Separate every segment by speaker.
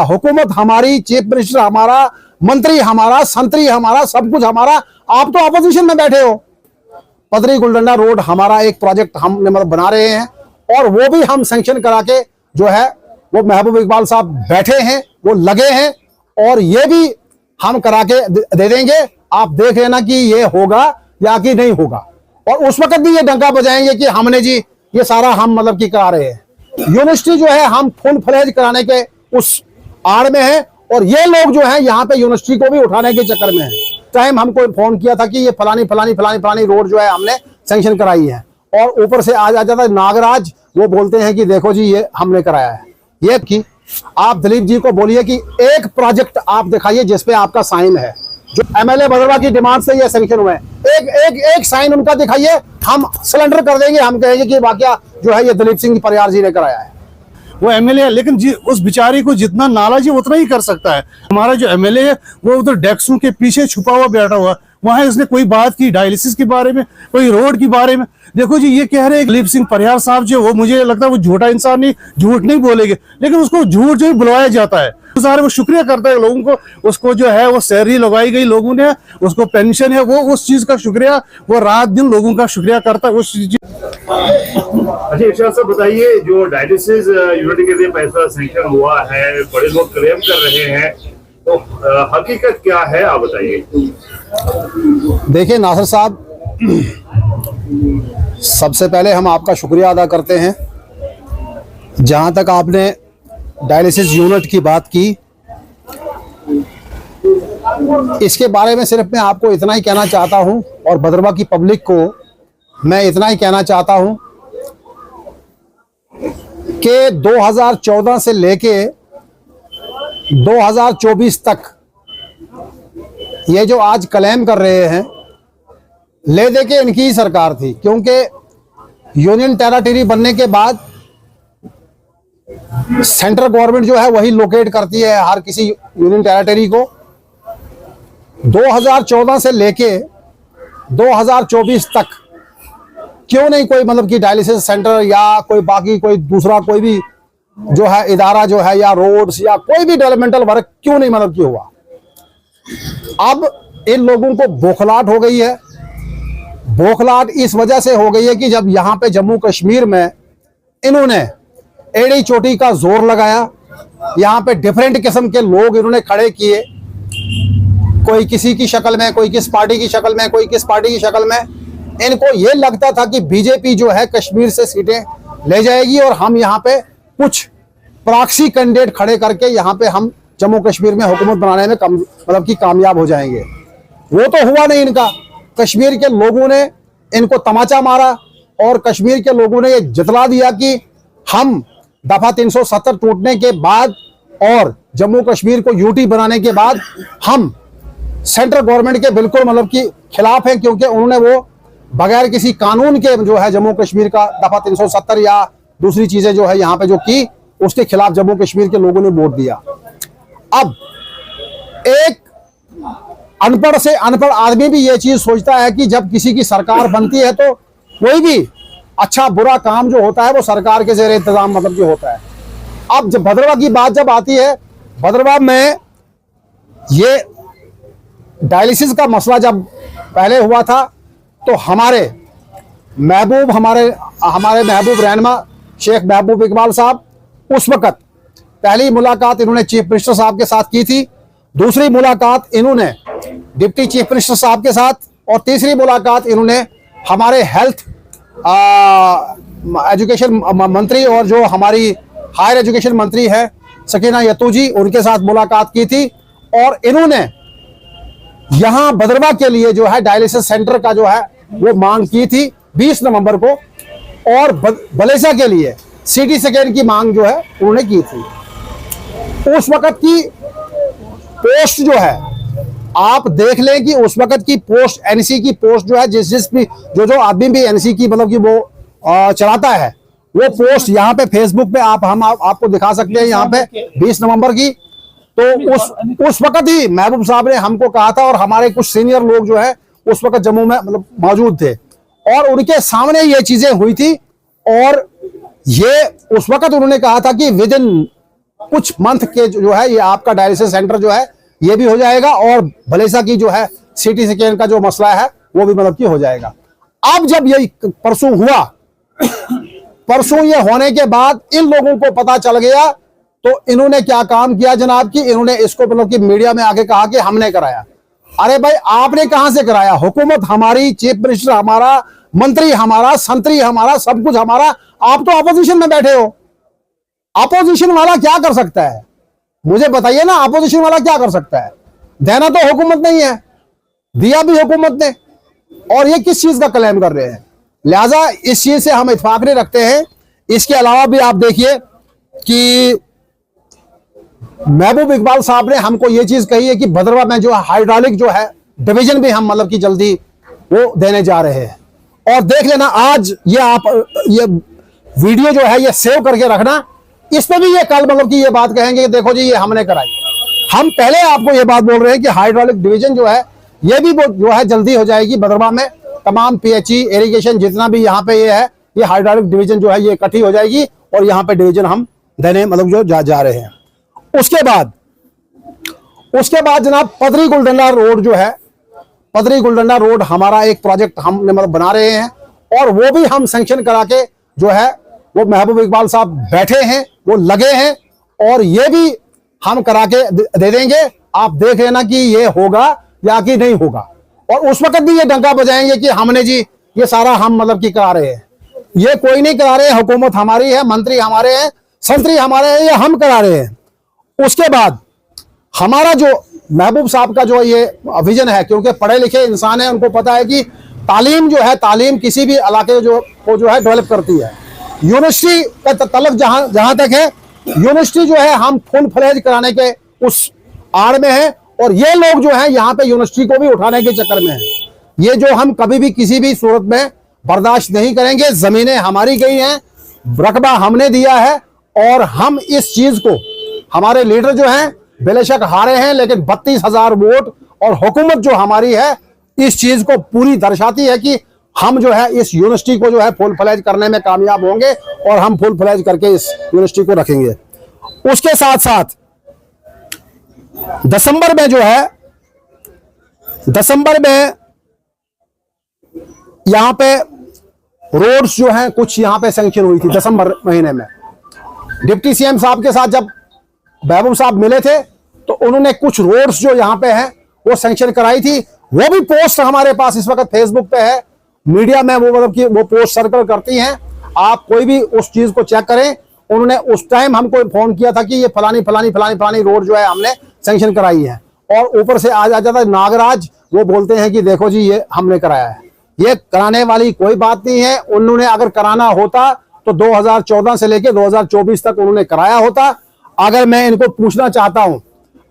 Speaker 1: हुकूमत हमारी, chief minister हमारा, मंत्री हमारा, संतरी हमारा, सब कुछ हमारा। आप तो अपोजिशन में बैठे हो। पदरी गुलडंडा रोड हमारा एक प्रोजेक्ट हमने मतलब बना रहे हैं और वो भी हम सैंक्शन करा के जो है वो महबूब इकबाल साहब बैठे हैं, वो लगे हैं और ये भी हम करा के दे देंगे। आप देख लेना कि ये होगा या कि नहीं होगा। और उस वक्त भी ये डंका बजाएंगे कि हमने जी ये सारा हम मतलब कि करा रहे हैं। यूनिवर्सिटी जो है हम फुल फ्लेज कराने के उस आड़ में है और ये लोग जो है यहाँ पे यूनिवर्सिटी को भी उठाने के चक्कर में है। टाइम हमको फोन किया था कि ये फलानी फलानी फलानी फलानी रोड जो है हमने सैंक्शन कराई है और ऊपर से आ जाता है नागराज, वो बोलते हैं कि देखो जी ये हमने कराया है। ये कि आप दिलीप जी को बोलिए कि एक प्रोजेक्ट आप दिखाइए जिसपे आपका साइन है। जो एमएलए भदरवा की डिमांड से ये सैंक्शन हुए हैं, एक साइन उनका दिखाइए, हम सिलेंडर कर देंगे। हम कहेंगे कि वाकया जो है ये दिलीप सिंह परियार जी ने कराया है।
Speaker 2: वो एमएलए है, लेकिन उस बेचारी को जितना नालाजी उतना ही कर सकता है। हमारा जो एमएलए है वो उधर डेस्कों के पीछे छुपा हुआ बैठा हुआ, वहां इसने कोई बात की डायलिसिस के बारे में, कोई रोड के बारे में। देखो जी ये कह रहे हैं दिलीप सिंह परियार साहब जो, वो मुझे लगता है वो झूठा इंसान नहीं, झूठ नहीं बोलेंगे, लेकिन उसको झूठ जो बुलवाया जाता है। सारे वो शुक्रिया करता है लोगों को, उसको जो है वो सैलरी लगाई गई लोगों ने, उसको पेंशन है, वो उस चीज का शुक्रिया, वो रात दिन लोगों का शुक्रिया करता है उस चीज।
Speaker 3: अच्छा इरशाद साहब बताइए, जो डायलिसिस यूनिट के लिए पैसा सैंक्शन हुआ है, बड़े लोग क्लेम कर रहे हैं, तो हकीकत क्या है आप बताइए।
Speaker 1: देखिए नासिर साहब, सबसे पहले हम आपका शुक्रिया अदा करते हैं। जहां तक आपने डायलिसिस यूनिट की बात की, इसके बारे में सिर्फ मैं आपको इतना ही कहना चाहता हूं और भदरवा की पब्लिक को मैं इतना ही कहना चाहता हूं कि 2014 से लेके 2024 तक ये जो आज क्लेम कर रहे हैं, ले दे के इनकी ही सरकार थी। क्योंकि यूनियन टेरिटरी बनने के बाद सेंट्रल गवर्नमेंट जो है वही लोकेट करती है हर किसी यूनियन टेरिटरी को। 2014 से लेके 2024 तक क्यों नहीं कोई मतलब कि डायलिसिस सेंटर या कोई बाकी कोई दूसरा कोई भी जो है इदारा जो है या रोड्स या कोई भी डेवलपमेंटल वर्क क्यों नहीं मतलब कि हुआ। अब इन लोगों को बौखलाहट हो गई है। बौखलाहट इस वजह से हो गई है कि जब यहाँ पे जम्मू कश्मीर में इन्होंने एड़ी चोटी का जोर लगाया, यहाँ पे डिफरेंट किस्म के लोग इन्होंने खड़े किए, कोई किसी की शक्ल में, कोई किस पार्टी की शक्ल में, कोई किस पार्टी की शक्ल में। इनको ये लगता था कि बीजेपी जो है कश्मीर से सीटें ले जाएगी और हम यहाँ पे कुछ प्रॉक्सी कैंडिडेट खड़े करके यहाँ पे हम जम्मू कश्मीर में हुकूमत बनाने में मतलब कि कामयाब हो जाएंगे। वो तो हुआ नहीं इनका। कश्मीर के लोगों ने इनको तमाचा मारा और कश्मीर के लोगों ने ये जतला दिया कि हम दफा 370 टूटने के बाद और जम्मू कश्मीर को यूटी बनाने के बाद हम सेंट्रल गवर्नमेंट के बिल्कुल मतलब कि खिलाफ हैं, क्योंकि उन्होंने वो बगैर किसी कानून के जो है जम्मू कश्मीर का दफा 370 या दूसरी चीजें जो है यहाँ पे जो की, उसके खिलाफ जम्मू कश्मीर के लोगों ने वोट दिया। अब एक अनपढ़ से अनपढ़ आदमी भी ये चीज सोचता है कि जब किसी की सरकार बनती है तो कोई भी अच्छा बुरा काम जो होता है वो सरकार के ज़ेरे इंतजाम मतलब कि होता है। अब जब भदरवा की बात जब आती है, भदरवा में ये डायलिसिस का मसला जब पहले हुआ था तो हमारे महबूब रहनुमा शेख महबूब इकबाल साहब, उस वक्त पहली मुलाकात इन्होंने चीफ मिनिस्टर साहब के साथ की थी, दूसरी मुलाकात इन्होंने डिप्टी चीफ मिनिस्टर साहब के साथ और तीसरी मुलाकात इन्होंने हमारे हेल्थ एजुकेशन मंत्री और जो हमारी हायर एजुकेशन मंत्री है सकीना यतू जी, उनके साथ मुलाकात की थी। और इन्होंने यहाँ भदरवा के लिए जो है डायलिसिस सेंटर का जो है वो मांग की थी 20 नवंबर को, और बलेसा के लिए सिटी स्कैन की मांग जो है उन्होंने की थी। उस वक्त की पोस्ट जो है आप देख लें कि उस वक्त की पोस्ट, एनसी की पोस्ट जो है, जिस भी जो आदमी भी एनसी की मतलब कि वो चलाता है, वो पोस्ट यहाँ पे फेसबुक पे आपको दिखा सकते हैं यहाँ पे 20 नवंबर की। तो उस वक्त ही महबूब साहब ने हमको कहा था और हमारे कुछ सीनियर लोग जो है उस वक्त जम्मू में मतलब मौजूद थे और उनके सामने ये चीजें हुई थी। और ये उस वक्त उन्होंने कहा था कि विद इन कुछ मंथ के जो है ये आपका डायलिसिस सेंटर जो है ये भी हो जाएगा, और भलेसा की जो है सीटी स्कैन का जो मसला है वो भी मतलब की हो जाएगा। अब जब ये परसों हुआ, परसों ये होने के बाद इन लोगों को पता चल गया, तो इन्होंने क्या काम किया जनाब कि इन्होंने इसको मतलब कि मीडिया में आके कहा कि हमने कराया। अरे भाई आपने कहां से कराया? हुकूमत हमारी, चीफ मिनिस्टर हमारा, मंत्री हमारा, संतरी हमारा, सब कुछ हमारा, आप तो अपोजिशन में बैठे हो। अपोजिशन वाला क्या कर सकता है? मुझे बताइए ना, अपोजिशन वाला क्या कर सकता है? देना तो हुकूमत नहीं है, दिया भी हुकूमत ने, और ये किस चीज का क्लेम कर रहे हैं? लिहाजा इस चीज से हम इत्फाक नहीं रखते हैं। इसके अलावा भी आप देखिए कि महबूब इकबाल साहब ने हमको ये चीज कही है कि भद्रवा में जो हाइड्रोलिक जो है डिवीजन भी हम मतलब कि जल्दी वो देने जा रहे हैं। और देख लेना आज ये आप ये वीडियो जो है ये सेव करके रखना, इस पे भी ये कल मतलब कि ये बात कहेंगे कि देखो जी ये हमने कराई। हम पहले आपको ये बात बोल रहे हैं कि हाइड्रोलिक डिवीजन जो है ये भी जो है जल्दी हो जाएगी भद्रवा में। तमाम पीएचई इरिगेशन जितना भी यहाँ पे ये है, ये हाइड्रोलिक डिवीजन जो है ये इकट्ठी हो जाएगी और यहाँ पे डिवीजन हम देने मतलब जो जा रहे हैं। उसके बाद जनाब पदरी गुलडंडा रोड जो है, पदरी गुलडंडा रोड हमारा एक प्रोजेक्ट हमने मतलब बना रहे हैं, और वो भी हम सैंक्शन करा के जो है वो महबूब इकबाल साहब बैठे हैं, वो लगे हैं, और ये भी हम करा के दे देंगे। आप देख लेना कि ये होगा या कि नहीं होगा, और उस वक्त भी ये डंका बजाएंगे कि हमने जी ये सारा हम मतलब कि करा रहे हैं। ये कोई नहीं करा रहे, हुकूमत हमारी है, मंत्री हमारे हैं, संतरी हमारे हैं, ये हम करा रहे हैं। उसके बाद हमारा जो महबूब साहब का जो ये विजन है, क्योंकि पढ़े लिखे इंसान है, उनको पता है कि तालीम जो है, तालीम किसी भी इलाके को जो है डेवलप करती है। यूनिवर्सिटी का तलक जहां तक है, यूनिवर्सिटी जो है हम फुल फ्लेज कराने के उस आड़ में है, और ये लोग जो है यहाँ पे यूनिवर्सिटी को भी उठाने के चक्कर में है। ये जो हम कभी भी किसी भी सूरत में बर्दाश्त नहीं करेंगे। जमीनें हमारी गई हैं, रकबा हमने दिया है, और हम इस चीज को, हमारे लीडर जो हैं बेशक हारे हैं, लेकिन 32,000 वोट और हुकूमत जो हमारी है इस चीज को पूरी दर्शाती है कि हम जो है इस यूनिवर्सिटी को जो है फुल फ्लेज करने में कामयाब होंगे, और हम फुल फ्लेज करके इस यूनिवर्सिटी को रखेंगे। उसके साथ साथ दिसंबर में जो है, दिसंबर में यहां पे रोड्स जो हैं कुछ यहां पे सैंक्शन हुई थी दिसंबर महीने में। डिप्टी सीएम साहब के साथ जब महबूब साहब मिले थे तो उन्होंने कुछ रोड्स जो यहाँ पे हैं वो सैंक्शन कराई थी। वो भी पोस्ट हमारे पास इस वक्त फेसबुक पे है, मीडिया में वो मतलब कि वो पोस्ट सर्कल करती हैं, आप कोई भी उस चीज को चेक करें। उन्होंने उस टाइम हमको फोन किया था कि ये फलानी फलानी फलानी फलानी रोड जो है हमने सैंक्शन कराई है, और ऊपर से आ जाता है नागराज, वो बोलते हैं कि देखो जी ये हमने कराया है। ये कराने वाली कोई बात नहीं है। उन्होंने अगर कराना होता तो 2014 से लेकर 2024 तक उन्होंने कराया होता। अगर मैं इनको पूछना चाहता हूं,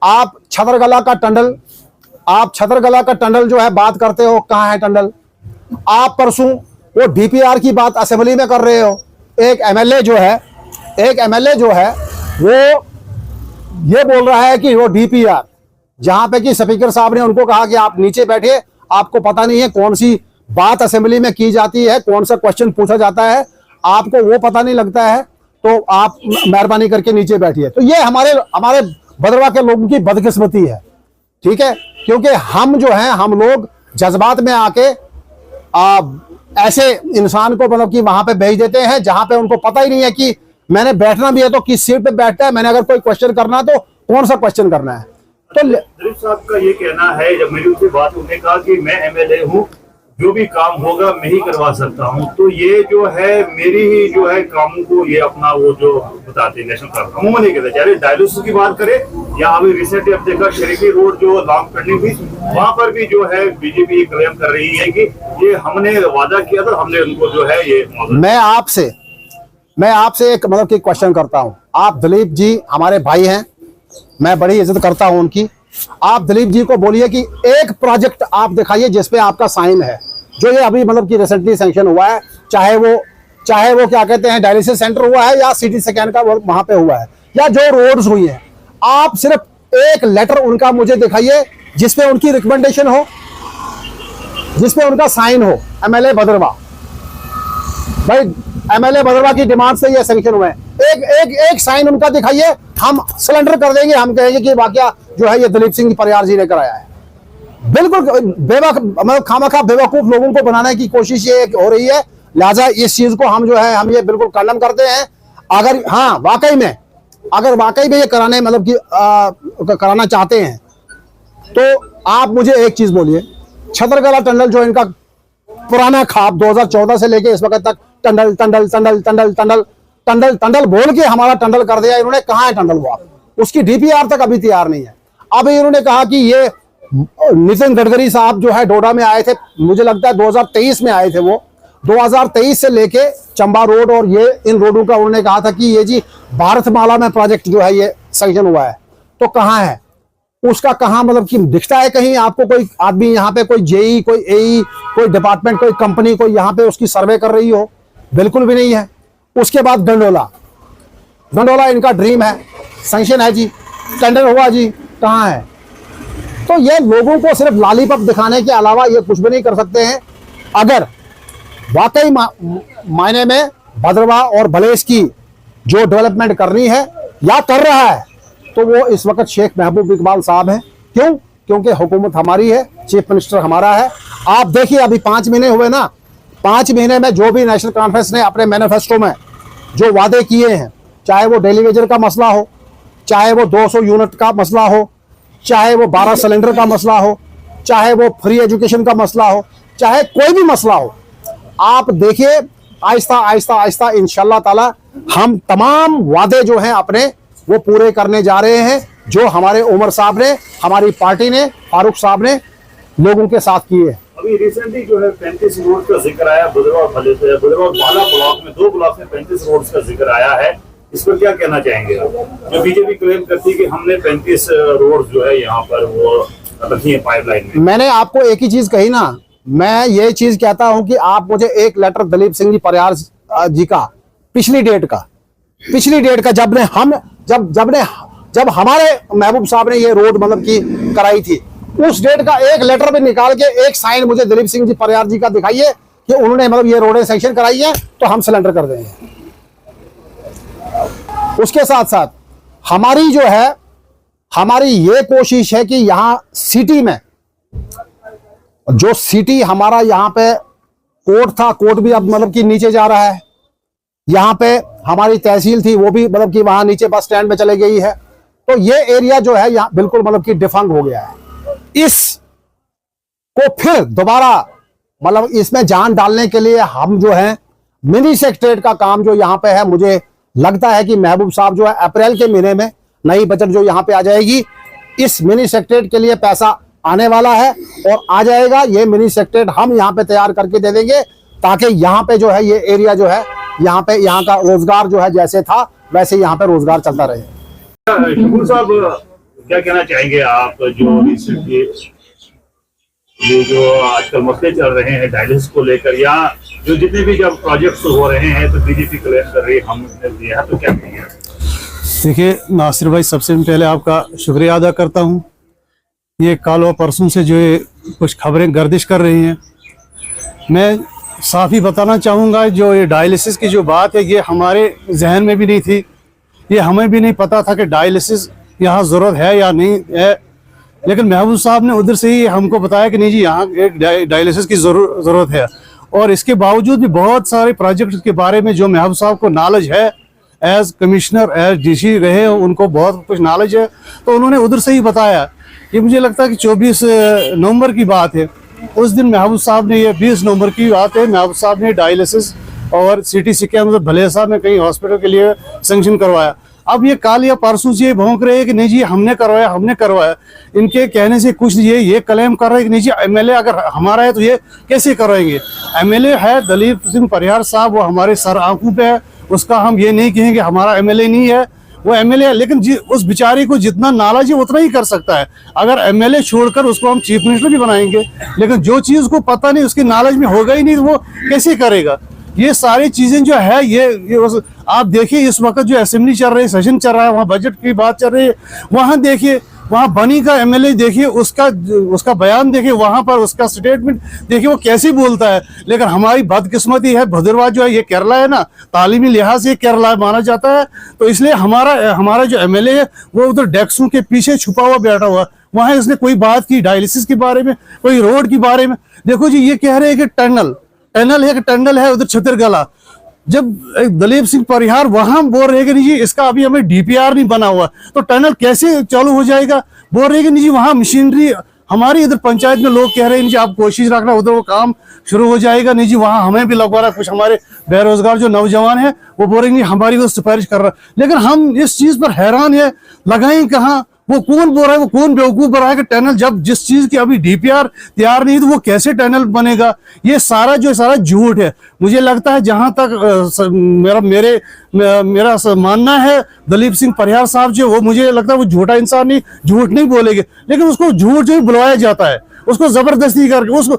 Speaker 1: आप छतरगला का टंडल जो है बात करते हो, कहां है टंडल? आप परसों वो डीपीआर की बात असेंबली में कर रहे हो। एक एमएलए जो है वो ये बोल रहा है कि वो डीपीआर, जहां पे कि स्पीकर साहब ने उनको कहा कि आप नीचे बैठिए, आपको पता नहीं है कौन सी बात असेंबली में की जाती है, कौन सा क्वेश्चन पूछा जाता है, आपको वो पता नहीं लगता है, तो आप मेहरबानी करके नीचे बैठिए। तो ये हमारे भद्रवा के लोगों की बदकिस्मती है, ठीक है, क्योंकि हम जो हैं, हम लोग जज्बात में आके ऐसे इंसान को मतलब कि वहां पे भेज देते हैं जहां पे उनको पता ही नहीं है कि मैंने बैठना भी है तो किस सीट पे बैठता है, मैंने अगर कोई क्वेश्चन करना है तो कौन सा क्वेश्चन करना है। तो
Speaker 3: जरीफ साहब का ये कहना है, जब मेरी उनसे बात उन्होंने कहा कि मैं एमएलए हूँ, जो भी काम होगा मैं ही करवा सकता हूँ, तो ये जो है मेरी ही जो है कामों को ये अपना वो जो बताते नेशनल काम अमूमन नहीं कहते। चाहे डायलिसिस की बात करें या अभी रिसेंटली अब देखा शरीफी रोड जो लॉन्ग पेंडिंग थी, वहां पर भी जो है बीजेपी क्लेम कर रही है कि ये हमने वादा किया था, हमने उनको जो है ये।
Speaker 1: मैं आपसे एक मतलब कि क्वेश्चन करता हूं। आप दिलीप जी हमारे भाई हैं, मैं बड़ी इज्जत करता हूं उनकी। आप दिलीप जी को बोलिए कि एक प्रोजेक्ट आप दिखाइए जिसपे आपका साइन है, जो ये अभी मतलब कि रिसेंटली सैंक्शन हुआ है, चाहे वो क्या कहते हैं डायलिसिस सेंटर हुआ है या सीटी स्कैन का वहां पे हुआ है, या जो रोड्स हुई हैं। आप सिर्फ एक लेटर उनका मुझे दिखाइए जिसपे उनकी रिकमेंडेशन हो, जिसपे उनका साइन हो, एमएलए भद्रवा। भाई एमएलए भद्रवाह की डिमांड से ये सैंक्शन हुए हैं। एक साइन उनका दिखाइए, हम सिलेंडर कर देंगे, हम कहेंगे कि वाकया जो है ये दलीप सिंह परियार जी ने कराया है। बिल्कुल मतलब खामखा बेवकूफ लोगों को बनाने की कोशिश ये हो रही है। लिहाजा इस चीज को हम जो है हम ये बिल्कुल कंडम करते हैं। अगर हाँ वाकई में ये कराने मतलब कि कराना चाहते हैं तो आप मुझे एक चीज बोलिए, छतरकला टंडल जो इनका पुराना खाब 2014 से लेके इस वक्त तक टंडल टंडल टंडल टंडल टंडल टंडल टंडल बोल के हमारा टंडल कर दिया इन्होंने। कहाँ है टंडल? वो उसकी डीपीआर तक अभी तैयार नहीं है। अब इन्होंने कहा कि ये नितिन गडकरी साहब जो है डोडा में आए थे, मुझे लगता है 2023 में आए थे। वो 2023 से लेके चंबा रोड और ये इन रोडों का उन्होंने कहा था कि ये जी भारतमाला में प्रोजेक्ट जो है ये सैंक्शन हुआ है। तो कहाँ है उसका? कहाँ मतलब कि दिखता है कहीं आपको कोई आदमी यहाँ पे, कोई जेई, कोई एई, कोई डिपार्टमेंट, कोई कंपनी, कोई यहाँ पे उसकी सर्वे कर रही हो? बिल्कुल भी नहीं है। उसके बाद गंडोला इनका ड्रीम है, सैंक्शन है जी, टेंडर हुआ जी, कहाँ है? तो ये लोगों को सिर्फ लॉलीपॉप दिखाने के अलावा ये कुछ भी नहीं कर सकते हैं। अगर वाकई मायने में भद्रवाह और भलेस की जो डेवलपमेंट करनी है या कर रहा है तो वो इस वक्त शेख महबूब इकबाल साहब हैं। क्यों? क्योंकि हुकूमत हमारी है, चीफ मिनिस्टर हमारा है। आप देखिए अभी 5 महीने हुए ना, 5 महीने में जो भी नेशनल कॉन्फ्रेंस ने अपने मैनिफेस्टो में जो वादे किए हैं, चाहे वो डेली वेजर का मसला हो, चाहे वो 200 यूनिट का मसला हो, चाहे वो 12 सिलेंडर का मसला हो, चाहे वो फ्री एजुकेशन का मसला हो, चाहे कोई भी मसला हो, आप देखिए आहिस्ता आहिस्ता आहिस्ता इंशाल्लाह ताला हम तमाम वादे जो हैं अपने वो पूरे करने जा रहे हैं, जो हमारे उमर साहब ने, हमारी पार्टी ने, फारूक साहब ने लोगों के साथ किए।
Speaker 3: अभी रिसेंटली जो है 35 रोड का जिक्र आया भद्रवाह भले से, भद्रवाह बाला ब्लॉक में 2 ब्लॉक में 35 रोड का जिक्र आया है। इस पर क्या कहना चाहेंगे आप? जो बीजेपी क्लेम करती है कि हमने 35 रोड जो है यहाँ पर वो रखी है पाइपलाइन में।
Speaker 1: मैंने आपको एक ही चीज कही ना, मैं ये चीज कहता हूं कि आप मुझे एक लेटर दलीप सिंह जी परियार जी का पिछली डेट का जब हमारे महबूब साहब ने ये रोड मतलब की कराई थी, उस डेट का एक लेटर भी निकाल के एक साइन मुझे दलीप सिंह जी परियार जी का दिखाइए कि उन्होंने मतलब ये रोडें सैंक्शन कराई है, तो हम सिलेंडर कर देंगे। उसके साथ साथ हमारी ये कोशिश है कि यहां सिटी में जो सिटी हमारा यहाँ पे कोर्ट था, कोर्ट भी अब मतलब कि नीचे जा रहा है। यहाँ पे हमारी तहसील थी, वो भी मतलब कि वहां नीचे बस स्टैंड में चले गई है। तो ये एरिया जो है यहाँ बिल्कुल मतलब कि डिफंग हो गया है। इसको फिर दोबारा मतलब इसमें जान डालने के लिए हम जो है मिनी सेक्रेटरीट का काम जो यहाँ पे है, मुझे लगता है कि महबूब साहब जो है अप्रैल के महीने में नई बजट जो यहाँ पे आ जाएगी, इस मिनी सेक्रेटरीट के लिए पैसा आने वाला है और आ जाएगा। ये मिनी सेक्रेटरीट हम यहाँ पे तैयार करके दे देंगे ताकि यहाँ पे जो है ये एरिया जो है यहाँ का रोजगार जो है जैसे था वैसे यहाँ पे रोजगार चलता रहे।
Speaker 3: शकूर साहब क्या कहना चाहेंगे आप? जो रिसेंटली ये जो आजकल मसले चल रहे हैं डायलिसिस को लेकर, या जो जितने भी जब प्रोजेक्ट्स हो रहे हैं तो बीजेपी क्लेम कर रही है हमने दिया है, तो क्या कहेंगे?
Speaker 2: देखिए नासिर भाई, सबसे पहले आपका शुक्रिया अदा करता हूँ। ये कल और परसों से जो कुछ खबरें गर्दिश कर रही हैं, मैं साफ ही बताना चाहूँगा, जो ये डायलिसिस की जो बात है ये हमारे जहन में भी नहीं थी। ये हमें भी नहीं पता था कि डायलिसिस यहाँ ज़रूरत है या नहीं है, लेकिन महबूब साहब ने उधर से ही हमको बताया कि नहीं जी यहाँ एक डायलिसिस की ज़रूरत है। और इसके बावजूद भी बहुत सारे प्रोजेक्ट के बारे में जो महबूब साहब को नॉलेज है, एज कमिश्नर एज डीसी रहे, उनको बहुत कुछ नॉलेज है, तो उन्होंने उधर से ही बताया। ये मुझे लगता है कि 24 नवंबर की बात है, उस दिन महबूब साहब ने, ये 20 नवंबर की बात है, महबूब साहब ने डायलिसिस और CTC के मतलब भलेसा में कहीं हॉस्पिटल के लिए सैंक्शन करवाया। अब ये कल या परसों से ये भौंक रहे हैं कि नहीं जी हमने करवाया। इनके कहने से कुछ ये क्लेम कर रहे हैं कि नहीं जी MLA अगर हमारा है तो ये कैसे करवाएंगे। MLA है दलीप सिंह परियार साहब, वो हमारे सर आंखों पे है, उसका हम ये नहीं कहेंगे हमारा MLA नहीं है, वो MLA है। लेकिन उस बेचारे को जितना नॉलेज है उतना ही कर सकता है। अगर MLA छोड़कर उसको हम चीफ मिनिस्टर भी बनाएंगे, लेकिन जो चीज को पता नहीं, उसकी नॉलेज में होगा ही नहीं, तो वो कैसे करेगा। ये सारी चीजें जो है ये आप देखिए, इस वक्त जो असेंबली चल रही है, सेशन चल रहा है, वहाँ बजट की बात चल रही है, वहाँ देखिए वहाँ बनी का एमएलए देखिए, उसका बयान देखिए, वहां पर उसका स्टेटमेंट देखिए वो कैसे बोलता है। लेकिन हमारी बदकिस्मती है, भद्रवाह जो है ये केरला है ना, तालीमी लिहाज से केरला माना जाता है, तो इसलिए हमारा जो एमएलए है वो उधर डेस्कों के पीछे छुपा हुआ बैठा हुआ। वहां इसने कोई बात की डायलिसिस के बारे में, कोई रोड के बारे में। देखो जी, ये कह रहे हैं कि टनल है उधर छतरगला। जब दलीप सिंह परिहार वहां बोल रहे कि नहीं जी इसका अभी हमें डीपीआर नहीं बना हुआ, तो टनल कैसे चालू हो जाएगा। बोल रहे कि नहीं जी वहां मशीनरी, हमारी इधर पंचायत में लोग कह रहे हैं जी आप कोशिश रखना, उधर वो काम शुरू हो जाएगा। नहीं जी वहां हमें भी लगवाना, कुछ हमारे बेरोजगार जो नौजवान है वो बोल रहे हैं हमारी वो सिफारिश कर रहा है। लेकिन हम इस चीज पर हैरान है, लगाएं कहाँ, वो कौन बोल रहा है, वो कौन बेवकूफ बोल रहा है कि टनल, जब जिस चीज की अभी डीपीआर तैयार नहीं तो वो कैसे टनल बनेगा। ये सारा झूठ है। मुझे लगता है जहां तक मेरा मानना है, दलीप सिंह परिहार साहब जो, वो मुझे लगता है वो झूठा इंसान नहीं, झूठ नहीं बोलेंगे, लेकिन उसको झूठ जो बुलवाया जाता है, उसको जबरदस्ती करके उसको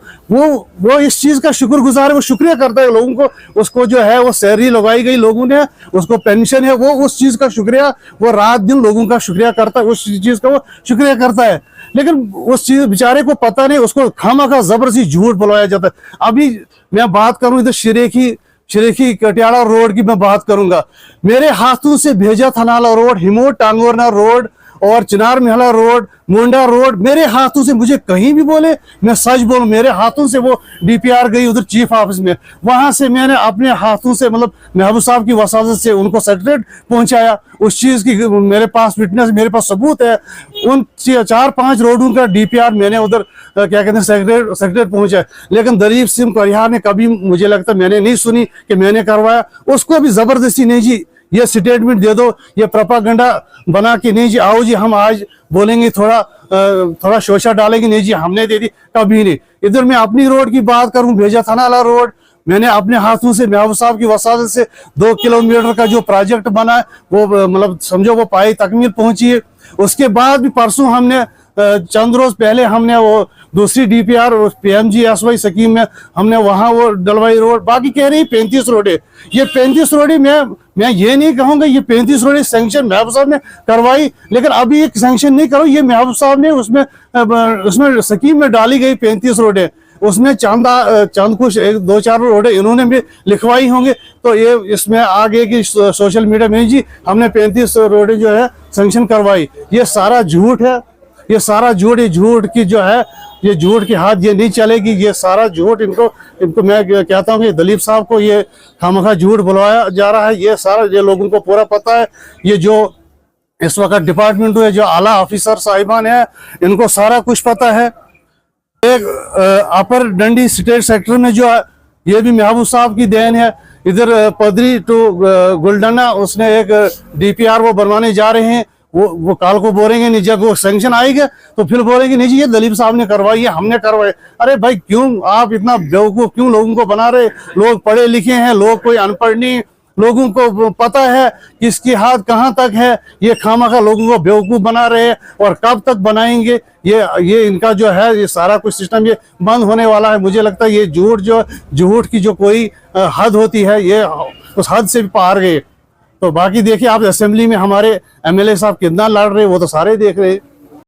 Speaker 2: वो इस चीज का शुक्रगुजार है, वो शुक्रिया करता है लोगों को। उसको जो है वो सैलरी लगाई गई लोगों ने, उसको पेंशन है, वो उस चीज का शुक्रिया, वो रात दिन लोगों का शुक्रिया करता है, उस चीज का वो शुक्रिया करता है। लेकिन उस चीज बेचारे को पता नहीं, उसको खामखा जबरदस्ती झूठ बुलवाया जाता है। अभी मैं बात करूं इधर शिरेखी कटियाला रोड की मैं बात करूंगा। मेरे हाथों से भेजा थनाला रोड, हिमोट टांगोरना रोड और चिनार मिहला रोड, मुंडा रोड, मेरे हाथों से, मुझे कहीं भी बोले मैं सच बोलूं, मेरे हाथों से वो डीपीआर गई उधर चीफ ऑफिस में, वहां से मैंने अपने हाथों से, मतलब महबूब साहब की वसादत से उनको सेक्रेटरीट पहुंचाया। उस चीज की मेरे पास विटनेस, मेरे पास सबूत है। उन 4-5 रोडों का डीपीआर मैंने उधर क्या कहते हैं सेक्रेटरीट पहुंचाया। लेकिन दलीप सिंह परिहार ने कभी, मुझे लगता मैंने नहीं सुनी कि मैंने करवाया। उसको भी जबरदस्ती, नहीं जी ये स्टेटमेंट दे दो, ये प्रोपागेंडा बना के, नहीं जी आओ जी हम आज बोलेंगे, थोड़ा शोशा डालेंगे, नहीं जी हमने दे दी, कभी नहीं। इधर मैं अपनी रोड की बात करूं, भेजा थानाला रोड, मैंने अपने हाथों से महबूब साहब की वसादत से 2 किलोमीटर का जो प्रोजेक्ट बना है वो, मतलब समझो वो पाई तकमील पहुंची है। उसके बाद भी परसों हमने, चंद रोज पहले हमने वो दूसरी डीपीआर PMGSY स्कीम में हमने वहां वो डलवाई रोड। बाकी कह रही 35 रोडे, ये 35 रोडे मैं ये नहीं कहूंगा ये 35 रोडे सैंक्शन महबूब साहब ने करवाई, लेकिन अभी एक सैंक्शन नहीं करो, ये महबूब साहब ने उसमें स्कीम में डाली गई 35 रोडे। उसमें चंद कुछ 1-2-4 रोडे इन्होंने भी लिखवाई होंगे, तो ये इसमें आगे की सोशल मीडिया में जी हमने 35 रोडे जो है सैंक्शन करवाई। ये सारा झूठ है, ये सारा झूठ, ये झूठ की जो है, ये झूठ की हाथ ये नहीं चलेगी, ये सारा झूठ इनको मैं कहता हूँ कि दलीप साहब को ये खामखा झूठ बुलवाया जा रहा है। ये सारा ये लोगों को पूरा पता है। ये जो इस वक्त डिपार्टमेंट है, जो आला ऑफिसर साहिबान है, इनको सारा कुछ पता है। एक अपर डंडी स्टेट सेक्टर में जो है, ये भी महबूब साहब की देन है। इधर पदरी टू गुलडना उसने एक डीपीआर वो बनवाने जा रहे हैं, वो काल को बोलेंगे नहीं, जब वो सैंक्शन आएगा तो फिर बोलेंगे नहीं जी ये दलीप साहब ने करवाई है, हमने करवाई। अरे भाई क्यों आप इतना बेवकूफ क्यों लोगों को बना रहे। लोग पढ़े लिखे हैं, लोग कोई अनपढ़ नहीं, लोगों को पता है किसकी हाथ कहाँ तक है। ये खामखा लोगों को बेवकूफ बना रहे हैं, और कब तक बनाएंगे। ये इनका जो है ये सारा कुछ सिस्टम ये बंद होने वाला है। मुझे लगता है ये झूठ की जो कोई हद होती है, ये उस हद से भी पार गए। तो बाकी देखिए आप असेंबली में हमारे MLA साहब कितना लड़ रहे हैं, वो तो सारे देख रहे हैं।